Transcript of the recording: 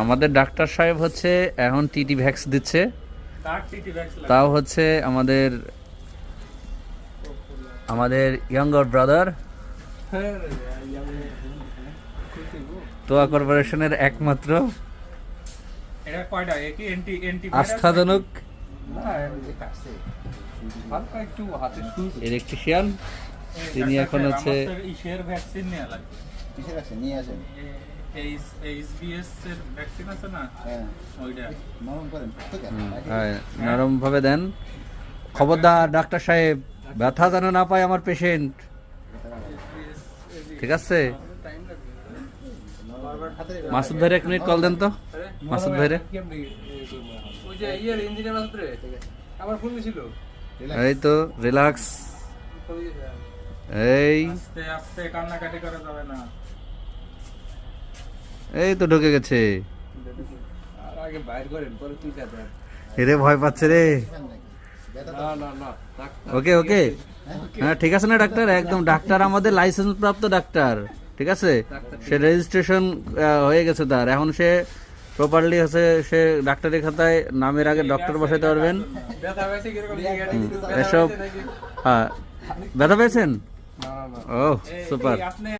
আমাদের ডাক্তার সাহেব হচ্ছে এখন টিটি ভ্যাক্স দিচ্ছে, তাও হচ্ছে আমাদের আমাদের ইয়াঙ্গার ব্রাদার তোয়া কর্পোরেশনের একমাত্র আস্থাজনক ইলেকট্রিশিয়ান, তিনি এখন হচ্ছে নরম ভাবে দেন। খবরদার ডাক্তার সাহেব, ব্যথা যেন না পায় আমার পেশেন্ট, ঠিক আছে? মাসুদ ভাইরে 1 মিনিট কল দেন তো, মাসুদ ভাইরে। এই তো রিল্যাক্স, এই এই তো ঢুকে গেছে। এরে ভয় পাচ্ছে রে। ওকে ওকে, হ্যাঁ ঠিক আছে না ডাক্তার, একদম ডাক্তার আমাদের লাইসেন্স প্রাপ্ত ডাক্তার, ঠিক আছে? সে রেজিস্ট্রেশন হয়ে গেছে তার, এখন সে প্রপারলি হচ্ছে সে ডাক্তারি খাতায় নামের আগে ডক্টর বসাতে পারবেন। এসব হ্যাঁ, ব্যথা পেয়েছেন? ও সুপার।